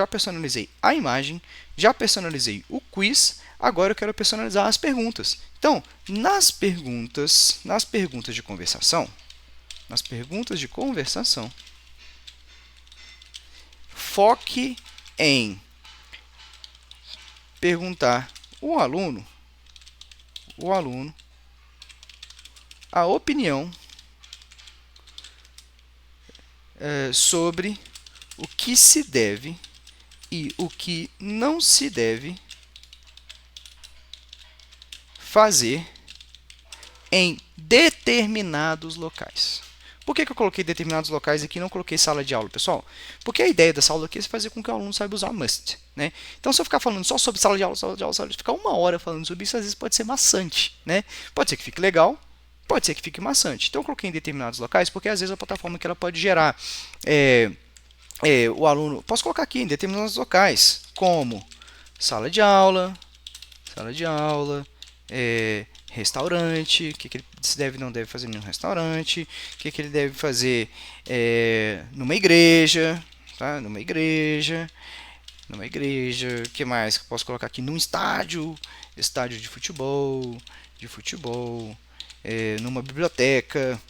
personalizei a imagem, já personalizei o quiz, agora eu quero personalizar as perguntas. Então, nas perguntas de conversação, foque em perguntar o aluno a opinião sobre o que se deve e o que não se deve fazer em determinados locais. Por que eu coloquei determinados locais aqui e não coloquei sala de aula, pessoal? Porque a ideia da sala aqui é fazer com que o aluno saiba usar must, né? Então, se eu ficar falando só sobre sala de aula, ficar 1 hora falando sobre isso, às vezes pode ser maçante, né? Pode ser que fique legal, pode ser que fique maçante. Então, eu coloquei em determinados locais, porque às vezes a plataforma que ela pode gerar o aluno... Posso colocar aqui em determinados locais, como sala de aula, restaurante, o que ele se deve e não deve fazer em um restaurante, o que ele deve fazer numa igreja, tá? Numa igreja, o que mais que eu posso colocar aqui? Num estádio de futebol, numa biblioteca,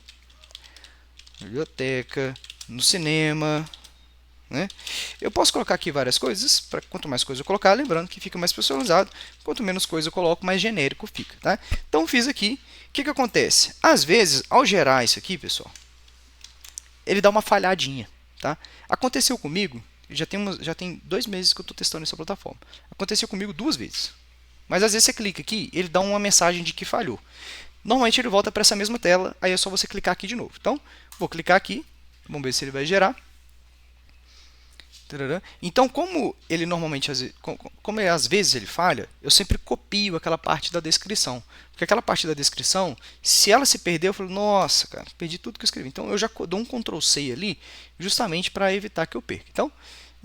no cinema, né? Eu posso colocar aqui várias coisas, quanto mais coisa eu colocar, lembrando que fica mais personalizado, quanto menos coisa eu coloco, mais genérico fica, tá? Então fiz aqui, o que acontece? Às vezes, ao gerar isso aqui, pessoal, ele dá uma falhadinha, tá? Aconteceu comigo, já tem 2 meses que eu estou testando essa plataforma, aconteceu comigo 2 vezes, mas às vezes você clica aqui, ele dá uma mensagem de que falhou. normalmente ele volta para essa mesma tela, aí é só você clicar aqui de novo. Então, vou clicar aqui, vamos ver se ele vai gerar. Então, como ele normalmente, como às vezes ele falha, eu sempre copio aquela parte da descrição. Porque aquela parte da descrição, se ela se perder, eu falo, nossa, cara, perdi tudo que eu escrevi. Então, eu já dou um Ctrl+C ali, justamente para evitar que eu perca. Então,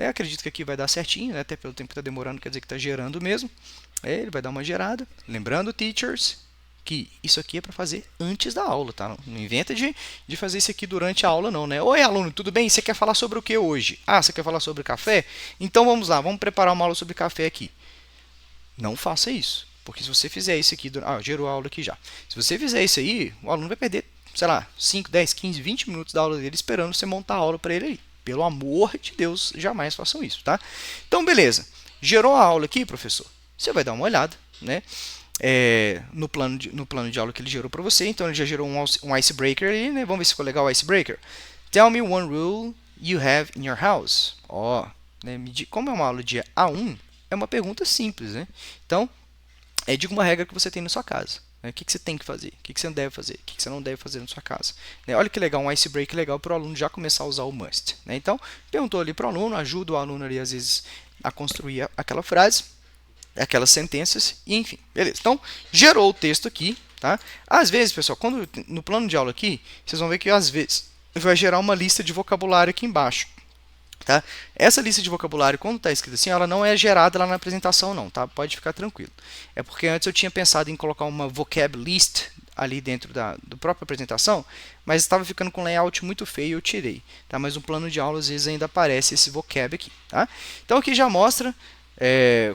acredito que aqui vai dar certinho, né? Até pelo tempo que está demorando, quer dizer que está gerando mesmo. Ele vai dar uma gerada. Lembrando, teachers, que isso aqui é para fazer antes da aula, tá? Não inventa de fazer isso aqui durante a aula, não, né? Oi, aluno, tudo bem? Você quer falar sobre o que hoje? Ah, você quer falar sobre café? Então vamos lá, vamos preparar uma aula sobre café aqui. Não faça isso, porque se você fizer isso aqui, gerou a aula aqui já. Se você fizer isso aí, o aluno vai perder, sei lá, 5, 10, 15, 20 minutos da aula dele esperando você montar a aula para ele aí. Pelo amor de Deus, jamais façam isso, tá? Então, beleza. Gerou a aula aqui, professor? Você vai dar uma olhada, né? No plano de aula que ele gerou para você. Então, ele já gerou um icebreaker ali, né? Vamos ver se ficou legal o icebreaker. Tell me one rule you have in your house. Né? Como é uma aula de A1, é uma pergunta simples, né? Então, diga uma regra que você tem na sua casa. Né? O que você tem que fazer? O que você não deve fazer? O que você não deve fazer na sua casa? Né? Olha que legal, um icebreaker legal para o aluno já começar a usar o must. Né? Então, perguntou ali para o aluno, ajuda o aluno ali, às vezes, a construir aquela frase, aquelas sentenças, e enfim, beleza. Então, gerou o texto aqui, tá? Às vezes, pessoal, quando no plano de aula aqui, vocês vão ver que às vezes vai gerar uma lista de vocabulário aqui embaixo. Tá? Essa lista de vocabulário, quando está escrita assim, ela não é gerada lá na apresentação, não, tá? Pode ficar tranquilo. É porque antes eu tinha pensado em colocar uma vocab list ali dentro da própria apresentação, mas estava ficando com layout muito feio e eu tirei. Tá? Mas no plano de aula, às vezes, ainda aparece esse vocab aqui. Tá? Então, aqui já mostra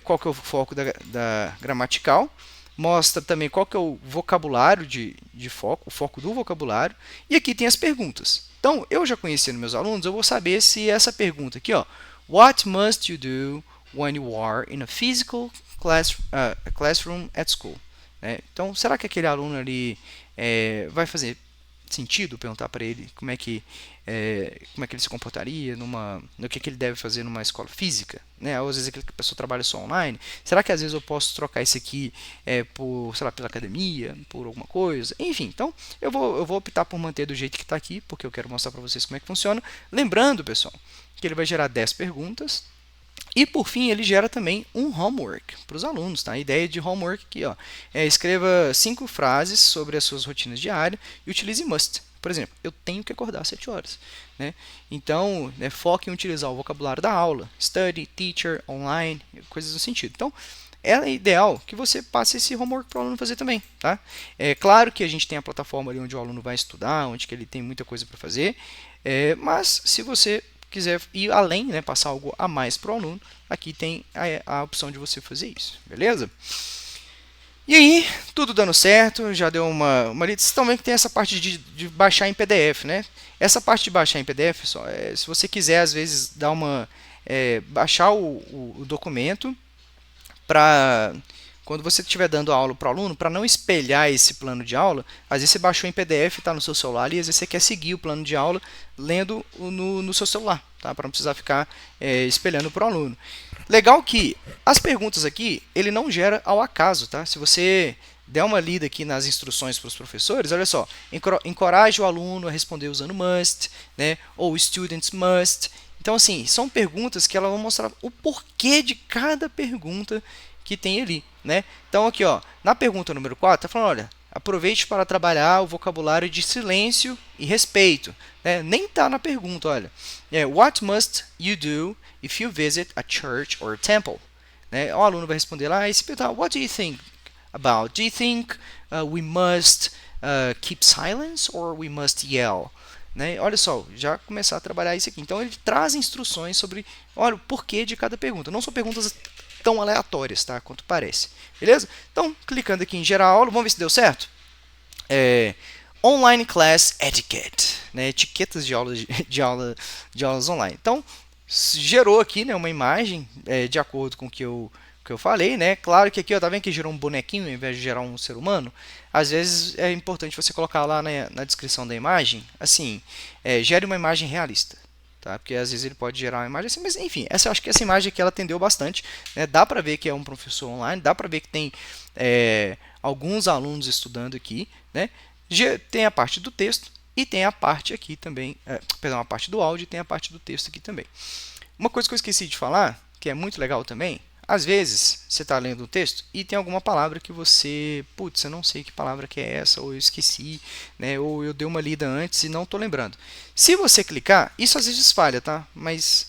qual que é o foco da gramatical, mostra também qual que é o vocabulário de foco, o foco do vocabulário, e aqui tem as perguntas. Então, eu já conhecendo meus alunos, eu vou saber se essa pergunta aqui, What must you do when you are in a physical classroom at school? Então, será que aquele aluno ali vai fazer sentido perguntar para ele como é que ele se comportaria no que ele deve fazer numa escola física, né? Ou às vezes a pessoa trabalha só online. Será que às vezes eu posso trocar isso aqui sei lá, pela academia, por alguma coisa? Enfim, então eu vou optar por manter do jeito que está aqui, porque eu quero mostrar para vocês como é que funciona. Lembrando, pessoal, que ele vai gerar 10 perguntas. E, por fim, ele gera também um homework para os alunos. Tá? A ideia de homework aqui escreva 5 frases sobre as suas rotinas diárias e utilize must. Por exemplo, eu tenho que acordar às 7 horas. Né? Então, foque em utilizar o vocabulário da aula, study, teacher, online, coisas do sentido. Então, é ideal que você passe esse homework para o aluno fazer também. Tá? É claro que a gente tem a plataforma ali onde o aluno vai estudar, onde que ele tem muita coisa para fazer, mas se você quiser ir além, né, passar algo a mais para o aluno, aqui tem a opção de você fazer isso, beleza? E aí, tudo dando certo, já deu uma lista. Também que tem essa parte de baixar em PDF, né? Essa parte de baixar em PDF, pessoal, se você quiser, às vezes, dar baixar o documento para quando você estiver dando aula para o aluno, para não espelhar esse plano de aula, às vezes você baixou em PDF, está no seu celular, e às vezes você quer seguir o plano de aula lendo no seu celular, tá? Para não precisar ficar espelhando para o aluno. Legal que as perguntas aqui, ele não gera ao acaso, tá? Se você der uma lida aqui nas instruções para os professores, olha só, encoraje o aluno a responder usando must, né? Ou students must. Então, assim, são perguntas que elas vão mostrar o porquê de cada pergunta que tem ali, né? Então, aqui, na pergunta número 4, está falando, olha, aproveite para trabalhar o vocabulário de silêncio e respeito. Né? Nem está na pergunta, olha. What must you do if you visit a church or temple? Né? O aluno vai responder lá e se perguntar, what do you think about? Do you think we must keep silence or we must yell? Né? Olha só, já começar a trabalhar isso aqui. Então, ele traz instruções sobre o porquê de cada pergunta. Não são perguntas tão aleatórias, tá? Quanto parece. Beleza? Então, clicando aqui em gerar aula, vamos ver se deu certo. Online Class Etiquette, né? Etiquetas de aulas online. Então, gerou aqui, né, uma imagem de acordo com o que eu falei, né? Claro que aqui, tá vendo que gerou um bonequinho ao invés de gerar um ser humano? Às vezes é importante você colocar lá na descrição da imagem, assim, gere uma imagem realista. tá? Porque às vezes ele pode gerar uma imagem assim, mas enfim, eu acho que essa imagem aqui ela atendeu bastante, né? Dá para ver que é um professor online, dá para ver que tem alguns alunos estudando aqui, né? Tem a parte do texto e tem a parte aqui também, perdão, a parte do áudio e tem a parte do texto aqui também. Uma coisa que eu esqueci de falar, que é muito legal também, às vezes você está lendo um texto e tem alguma palavra que você, putz, eu não sei que palavra que é essa, ou eu esqueci, né, ou eu dei uma lida antes e não estou lembrando. Se você clicar, isso às vezes falha, tá? Mas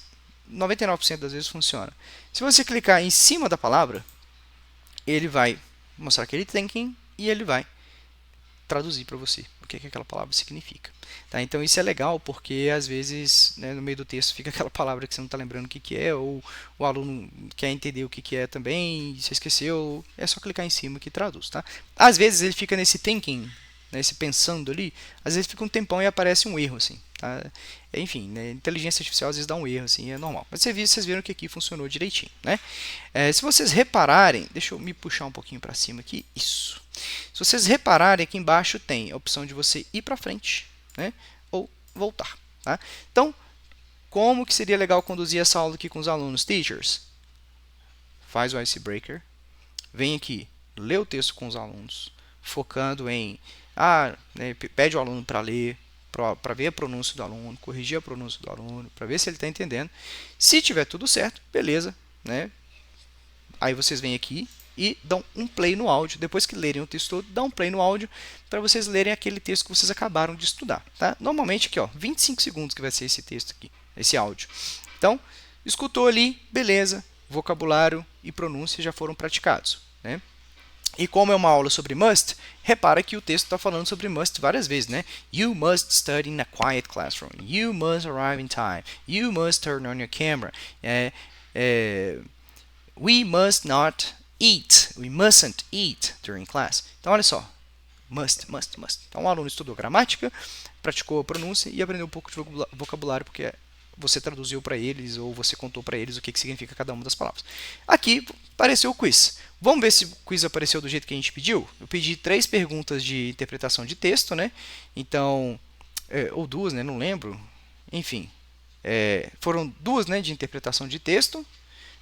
99% das vezes funciona. Se você clicar em cima da palavra, ele vai mostrar aquele thinking e ele vai traduzir para você o que aquela palavra significa. Tá? Então isso é legal porque às vezes, né, no meio do texto fica aquela palavra que você não está lembrando o que é, ou o aluno quer entender o que é também, e você esqueceu, é só clicar em cima que traduz. Tá? Às vezes ele fica nesse thinking, nesse pensando ali, às vezes fica um tempão e aparece um erro. Assim, tá? Enfim, né, inteligência artificial às vezes dá um erro, assim, é normal. Mas vocês viram que aqui funcionou direitinho. Né? Se vocês repararem, deixa eu me puxar um pouquinho para cima aqui, isso. Se vocês repararem, aqui embaixo tem a opção de você ir para frente, né, ou voltar. Tá? Então, como que seria legal conduzir essa aula aqui com os alunos? Teachers, faz o icebreaker, vem aqui, lê o texto com os alunos, focando em, né, pede o aluno para ler, para ver a pronúncia do aluno, corrigir a pronúncia do aluno, para ver se ele está entendendo. Se tiver tudo certo, beleza, né? Aí vocês vêm aqui e dão um play no áudio. Depois que lerem o texto todo, dá um play no áudio para vocês lerem aquele texto que vocês acabaram de estudar. Tá? Normalmente aqui, ó, 25 segundos que vai ser esse texto aqui, esse áudio. Então, escutou ali, beleza, vocabulário e pronúncia já foram praticados. Né? E como é uma aula sobre must, repara que o texto está falando sobre must várias vezes, né? You must study in a quiet classroom. You must arrive in time. You must turn on your camera. We must not eat. We mustn't eat during class. Então, olha só. Must, must, must. Então, o aluno estudou gramática, praticou a pronúncia e aprendeu um pouco de vocabulário, porque você traduziu para eles ou você contou para eles o que significa cada uma das palavras. Aqui apareceu o quiz. Vamos ver se o quiz apareceu do jeito que a gente pediu? Eu pedi 3 perguntas de interpretação de texto, né? Então, ou 2, né? Não lembro. Enfim, foram 2, né, de interpretação de texto,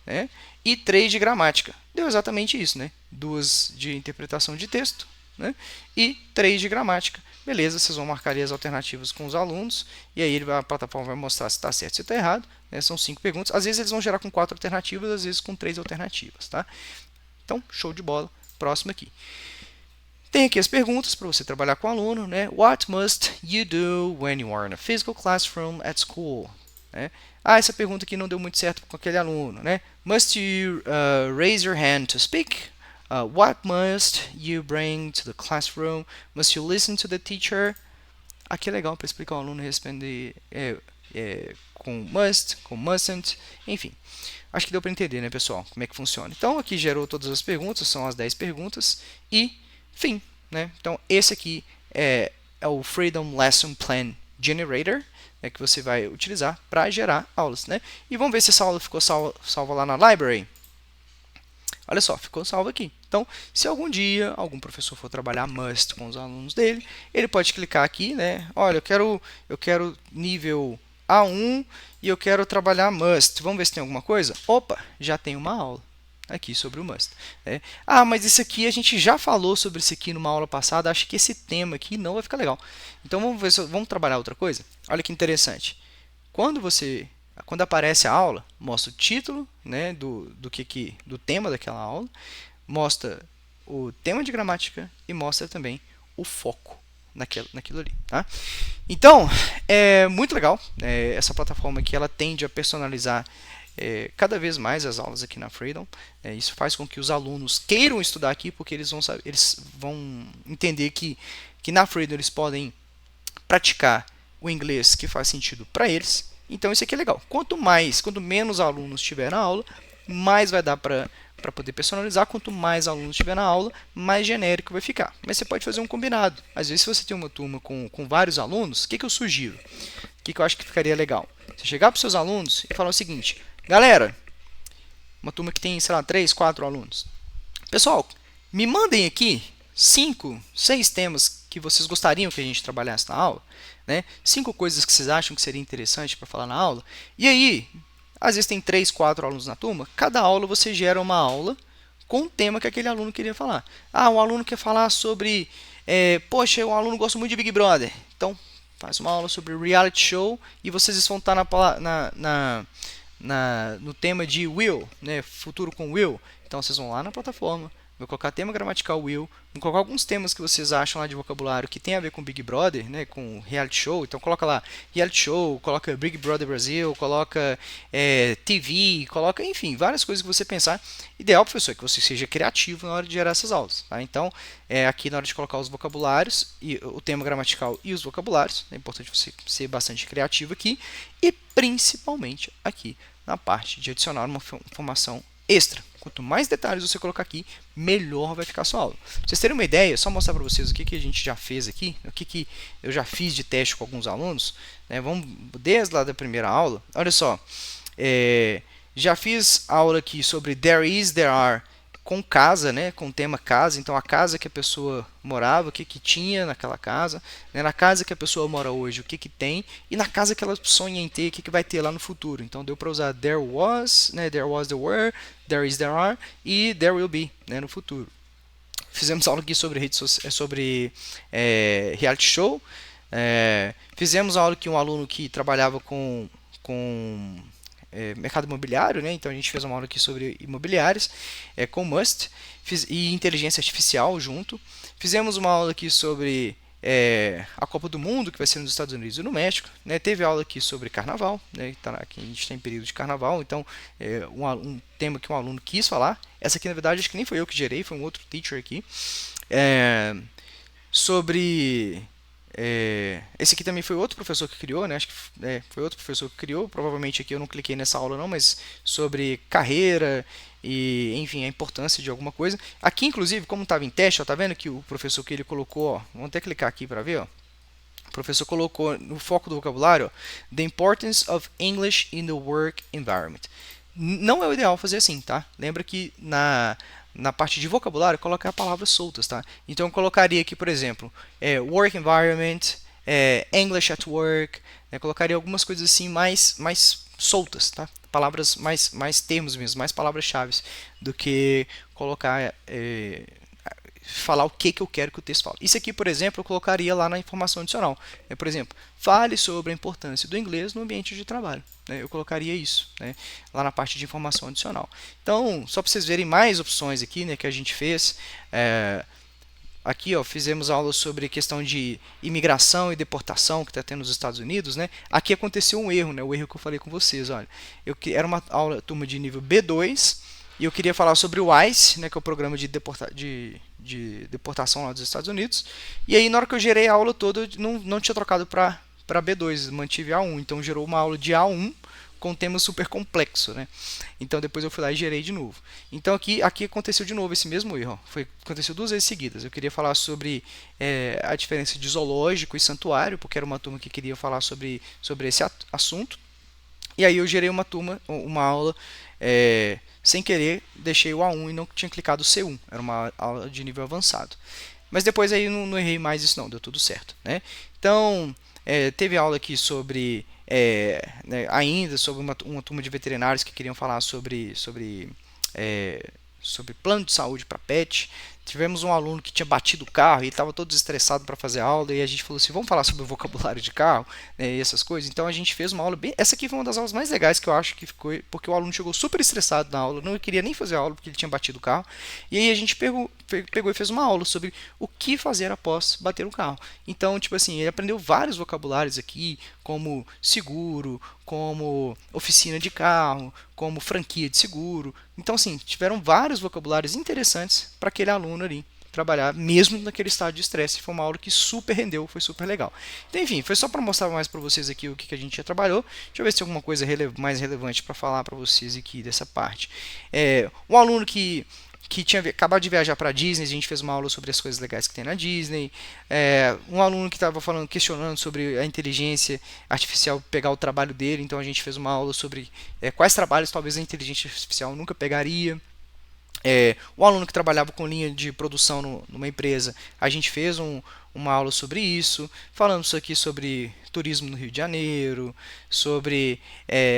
né? E 3 de gramática. Deu exatamente isso, né? 2 de interpretação de texto, né? E 3 de gramática. Beleza, vocês vão marcar ali as alternativas com os alunos e aí a plataforma vai mostrar se está certo ou se está errado. Né? São 5 perguntas. Às vezes eles vão gerar com 4 alternativas, às vezes com 3 alternativas. Tá? Então, show de bola. Próximo aqui. Tem aqui as perguntas para você trabalhar com o aluno. Né? What must you do when you are in a physical classroom at school? Né? Essa pergunta aqui não deu muito certo com aquele aluno. Né? Must you raise your hand to speak? What must you bring to the classroom? Must you listen to the teacher? Aqui é legal para explicar o aluno responder com must, com mustn't, enfim. Acho que deu para entender, né, pessoal, como é que funciona. Então, aqui gerou todas as perguntas, são as 10 perguntas e fim. Né? Então, esse aqui é o Freedom Lesson Plan Generator, que você vai utilizar para gerar aulas. Né? E vamos ver se essa aula ficou salva lá na library. Olha só, ficou salvo aqui. Então, se algum dia algum professor for trabalhar must com os alunos dele, ele pode clicar aqui, né? Olha, eu quero nível A1 e eu quero trabalhar must. Vamos ver se tem alguma coisa? Opa, já tem uma aula aqui sobre o must. Né? Mas isso aqui a gente já falou sobre isso aqui numa aula passada. Acho que esse tema aqui não vai ficar legal. Então vamos trabalhar outra coisa. Olha que interessante. Quando aparece a aula, mostra o título, né, do tema daquela aula, mostra o tema de gramática e mostra também o foco naquilo ali. Tá? Então, é muito legal. Essa plataforma aqui ela tende a personalizar cada vez mais as aulas aqui na Freedom. Isso faz com que os alunos queiram estudar aqui, porque eles vão entender que na Freedom eles podem praticar o inglês que faz sentido para eles. Então isso aqui é legal. Quanto menos alunos tiver na aula, mais vai dar para poder personalizar. Quanto mais alunos tiver na aula, mais genérico vai ficar. Mas você pode fazer um combinado. Às vezes, se você tem uma turma com vários alunos, o que eu sugiro? O que eu acho que ficaria legal? Você chegar para os seus alunos e falar o seguinte: galera, uma turma que tem, sei lá, 3, 4 alunos. Pessoal, me mandem aqui 5, 6 temas que vocês gostariam que a gente trabalhasse na aula, né? 5 coisas que vocês acham que seria interessante para falar na aula. E aí, às vezes tem 3, 4 alunos na turma, cada aula você gera uma aula com o tema que aquele aluno queria falar. Ah, um aluno quer falar sobre, poxa, um aluno gosta muito de Big Brother, então faz uma aula sobre reality show e vocês vão estar no tema de will, né, futuro com will. Então vocês vão lá na plataforma, vou colocar tema gramatical will, vou colocar alguns temas que vocês acham lá de vocabulário que tem a ver com Big Brother, né, com reality show. Então coloca lá reality show, coloca Big Brother Brasil, coloca TV, coloca, enfim, várias coisas que você pensar. Ideal, professor, é que você seja criativo na hora de gerar essas aulas. Tá? Então, aqui na hora de colocar os vocabulários, e o tema gramatical e os vocabulários, é importante você ser bastante criativo aqui, e principalmente aqui na parte de adicionar uma informação extra. Quanto mais detalhes você colocar aqui, melhor vai ficar a sua aula. Pra vocês terem uma ideia, só mostrar para vocês o que a gente já fez aqui, o que eu já fiz de teste com alguns alunos, né? Vamos desde lá da primeira aula. Olha só, já fiz aula aqui sobre there is, there are, com casa, né, com o tema casa. Então a casa que a pessoa morava, o que tinha naquela casa, né, na casa que a pessoa mora hoje, o que tem, e na casa que ela sonha em ter, o que vai ter lá no futuro. Então deu para usar there was, né, there was, there were, there is, there are e there will be, né, no futuro. Fizemos aula aqui sobre reality show. Fizemos aula aqui um aluno que trabalhava com mercado imobiliário, né? Então a gente fez uma aula aqui sobre imobiliários, com Must, e inteligência artificial junto. Fizemos uma aula aqui sobre a Copa do Mundo, que vai ser nos Estados Unidos e no México, né? Teve aula aqui sobre carnaval, né? Aqui a gente está em período de carnaval, então um tema que um aluno quis falar. Essa aqui, na verdade, acho que nem foi eu que gerei, foi um outro teacher aqui. Sobre... esse aqui também foi outro professor que criou, né? Acho que foi outro professor que criou. Provavelmente aqui eu não cliquei nessa aula não, mas sobre carreira e, enfim, a importância de alguma coisa. Aqui, inclusive, como estava em teste, ó, tá vendo que o professor que ele colocou, ó, vamos até clicar aqui para ver, ó. O professor colocou no foco do vocabulário, ó, the importance of English in the work environment. Não é o ideal fazer assim, tá? Lembra que na parte de vocabulário, colocar palavras soltas, tá? Então, eu colocaria aqui, por exemplo, work environment, English at work, né? Colocaria algumas coisas assim mais soltas, tá? Palavras mais termos mesmo, mais palavras-chave, do que colocar, falar o que eu quero que o texto fale. Isso aqui, por exemplo, eu colocaria lá na informação adicional. Por exemplo, fale sobre a importância do inglês no ambiente de trabalho. Eu colocaria isso, né, lá na parte de informação adicional. Então, só para vocês verem mais opções aqui, né, que a gente fez. Aqui, ó, fizemos aula sobre questão de imigração e deportação que está tendo nos Estados Unidos, né? Aqui aconteceu um erro, né? O erro que eu falei com vocês, olha. Era uma aula turma de nível B2 e eu queria falar sobre o ICE, né, que é o programa de deportação lá dos Estados Unidos. E aí, na hora que eu gerei a aula toda, eu não tinha trocado para B2, mantive A1. Então, gerou uma aula de A1 com um tema super complexo, né? Então, depois eu fui lá e gerei de novo. Então, aqui aconteceu de novo esse mesmo erro. Aconteceu 2 vezes seguidas. Eu queria falar sobre a diferença de zoológico e santuário, porque era uma turma que queria falar sobre esse assunto. E aí eu gerei uma aula, sem querer, deixei o A1 e não tinha clicado o C1. Era uma aula de nível avançado. Mas depois aí não errei mais isso não, deu tudo certo, né? Então, teve aula aqui sobre, né, ainda sobre uma turma de veterinários que queriam falar sobre plano de saúde para pet. Tivemos um aluno que tinha batido o carro e estava todo estressado para fazer a aula, e a gente falou assim, vamos falar sobre o vocabulário de carro, né, e essas coisas. Então a gente fez uma aula bem... Essa aqui foi uma das aulas mais legais que eu acho que ficou, porque o aluno chegou super estressado na aula, não queria nem fazer a aula porque ele tinha batido o carro. E aí a gente pegou e fez uma aula sobre o que fazer após bater o carro. Então, tipo assim, ele aprendeu vários vocabulários aqui, como seguro, como oficina de carro, como franquia de seguro. Então, assim, tiveram vários vocabulários interessantes para aquele aluno ali trabalhar, mesmo naquele estado de estresse. Foi uma aula que super rendeu, foi super legal. Então, enfim, foi só para mostrar mais para vocês aqui o que a gente já trabalhou. Deixa eu ver se tem alguma coisa mais relevante para falar para vocês aqui dessa parte. Um aluno que tinha acabado de viajar para a Disney, a gente fez uma aula sobre as coisas legais que tem na Disney. Um aluno que estava questionando sobre a inteligência artificial pegar o trabalho dele, então a gente fez uma aula sobre quais trabalhos talvez a inteligência artificial nunca pegaria. Um aluno que trabalhava com linha de produção numa empresa, a gente fez uma aula sobre isso, falamos aqui sobre turismo no Rio de Janeiro, sobre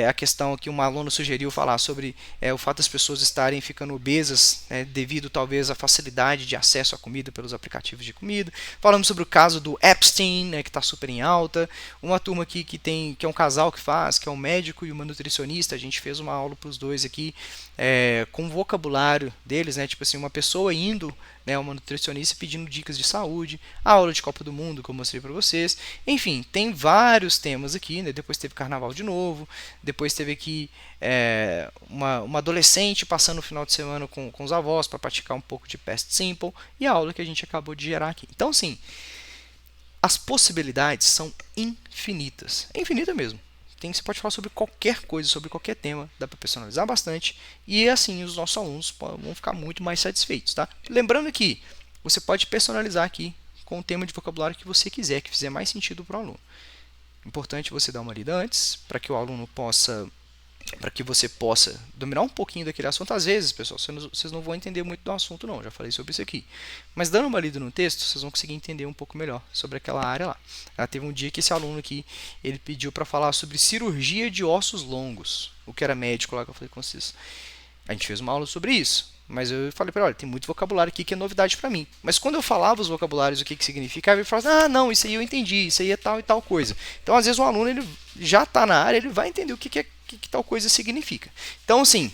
a questão que uma aluna sugeriu falar sobre o fato das pessoas estarem ficando obesas, devido talvez à facilidade de acesso à comida pelos aplicativos de comida. Falamos sobre o caso do Epstein, que está super em alta. Uma turma aqui que é um casal que faz, que é um médico e uma nutricionista. A gente fez uma aula para os dois aqui com o vocabulário deles, tipo assim, uma pessoa indo, uma nutricionista pedindo dicas de saúde, a aula de Copa do Mundo que eu mostrei para vocês. Enfim, tem vários temas aqui, depois teve carnaval de novo, depois teve aqui uma adolescente passando o final de semana com os avós para praticar um pouco de Past Simple, e a aula que a gente acabou de gerar aqui. Então, sim, as possibilidades são infinitas, é infinita mesmo. Você pode falar sobre qualquer coisa, sobre qualquer tema, dá para personalizar bastante, e assim os nossos alunos vão ficar muito mais satisfeitos, tá? Lembrando que você pode personalizar aqui com o tema de vocabulário que você quiser, que fizer mais sentido para o aluno. Importante você dar uma lida antes, para que o aluno possa, para que você possa dominar um pouquinho daquele assunto. Às vezes, pessoal, vocês não vão entender muito do assunto não, já falei sobre isso aqui. Mas dando uma lida no texto, vocês vão conseguir entender um pouco melhor sobre aquela área lá. Teve um dia que esse aluno aqui, ele pediu para falar sobre cirurgia de ossos longos, o que era médico lá que eu falei com vocês. A gente fez uma aula sobre isso. Mas eu falei para ele, olha, tem muito vocabulário aqui que é novidade para mim. Mas quando eu falava os vocabulários, o que significava, ele falava, ah, não, isso aí eu entendi, isso aí é tal e tal coisa. Então, às vezes, o aluno ele já está na área, ele vai entender o que tal coisa significa. Então, assim,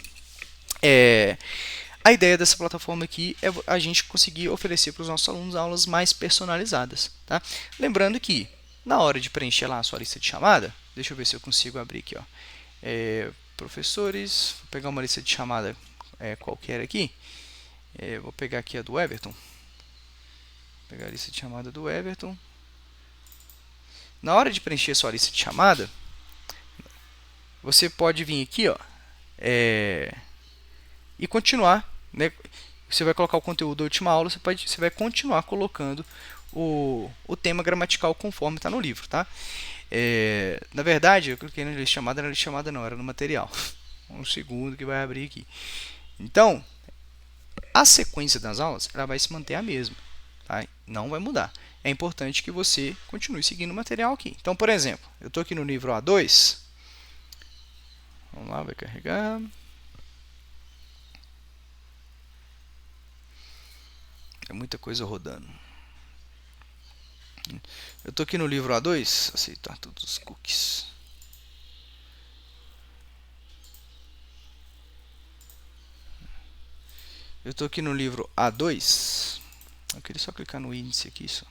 a ideia dessa plataforma aqui é a gente conseguir oferecer para os nossos alunos aulas mais personalizadas. Tá? Lembrando que, na hora de preencher lá a sua lista de chamada, deixa eu ver se eu consigo abrir aqui, ó. Professores, vou pegar uma lista de chamada qualquer aqui. Vou pegar aqui a do Everton. Vou pegar a lista de chamada do Everton. Na hora de preencher a sua lista de chamada, você pode vir aqui, ó, e continuar, Você vai colocar o conteúdo da última aula, você vai continuar colocando o tema gramatical conforme está no livro, tá? Na verdade, eu cliquei na lista de chamada, não era lista de chamada não, era no material. Um segundo que vai abrir aqui. Então, a sequência das aulas ela vai se manter a mesma, tá? Não vai mudar. É importante que você continue seguindo o material aqui. Então, por exemplo, eu estou aqui no livro A2. Vamos lá, vai carregar. É muita coisa rodando. Eu estou aqui no livro A2. Aceitar todos os cookies. Eu estou aqui no livro A2. Eu queria só clicar no índice aqui. Só.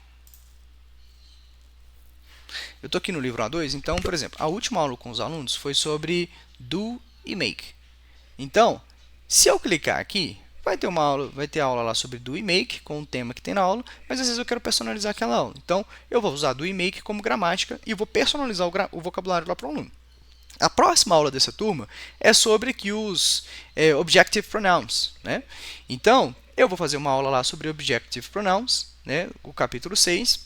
Eu estou aqui no livro A2. Então, por exemplo, a última aula com os alunos foi sobre do e make. Então, se eu clicar aqui, vai ter aula lá sobre do e make, com o tema que tem na aula, mas às vezes eu quero personalizar aquela aula. Então, eu vou usar do e make como gramática e vou personalizar o vocabulário lá para o aluno. A próxima aula dessa turma é sobre aqui os objective pronouns, Então, eu vou fazer uma aula lá sobre objective pronouns, o capítulo 6,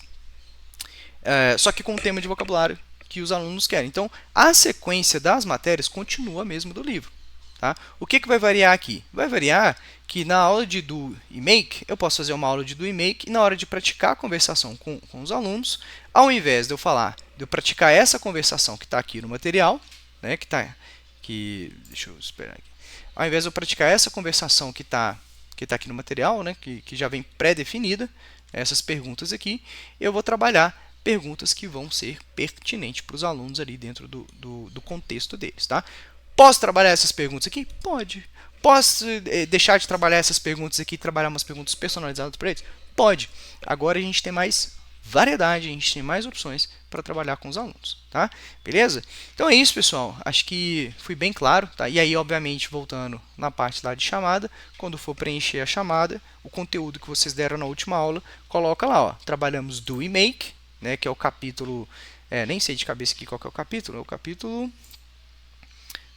só que com o tema de vocabulário que os alunos querem. Então, a sequência das matérias continua mesmo do livro. Tá? O que vai variar aqui? Vai variar que na aula de do e make, eu posso fazer uma aula de do e make e na hora de praticar a conversação com os alunos, ao invés de eu praticar essa conversação que está aqui no material, deixa eu esperar aqui. Ao invés de eu praticar essa conversação que está aqui no material, que já vem pré-definida, essas perguntas aqui, eu vou trabalhar perguntas que vão ser pertinentes para os alunos ali dentro do contexto deles. Tá? Posso trabalhar essas perguntas aqui? Pode. Posso deixar de trabalhar essas perguntas aqui e trabalhar umas perguntas personalizadas para eles? Pode. Agora a gente tem mais variedade, a gente tem mais opções para trabalhar com os alunos, tá? Beleza? Então é isso, pessoal. Acho que fui bem claro, tá? E aí, obviamente, voltando na parte lá de chamada, quando for preencher a chamada, o conteúdo que vocês deram na última aula, coloca lá, ó. Trabalhamos do e make, que é o capítulo, nem sei de cabeça aqui qual que é o capítulo,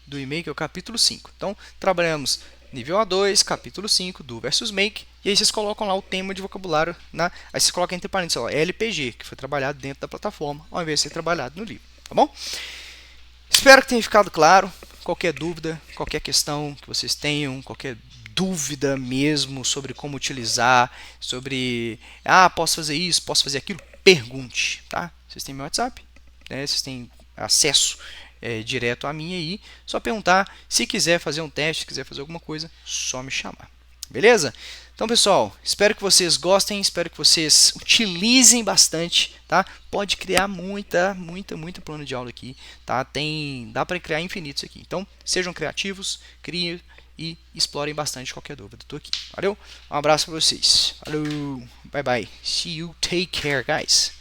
do e make é o capítulo 5. Então, trabalhamos nível A2, capítulo 5, do versus make, e aí vocês colocam lá o tema de vocabulário, aí vocês colocam entre parênteses, ó, LPG, que foi trabalhado dentro da plataforma, ao invés de ser trabalhado no livro, tá bom? Espero que tenha ficado claro. Qualquer dúvida, qualquer questão que vocês tenham, qualquer dúvida mesmo sobre como utilizar, sobre, posso fazer isso, posso fazer aquilo, pergunte, tá? Vocês têm meu WhatsApp, né? Vocês têm acesso direto a mim aí, só perguntar. Se quiser fazer um teste, se quiser fazer alguma coisa, só me chamar. Beleza? Então, pessoal, espero que vocês gostem, espero que vocês utilizem bastante, tá? Pode criar muita plano de aula aqui, tá? Dá para criar infinitos aqui. Então, sejam criativos, criem e explorem bastante qualquer dúvida. Estou aqui. Valeu? Um abraço para vocês. Falou. Bye bye. See you. Take care, guys.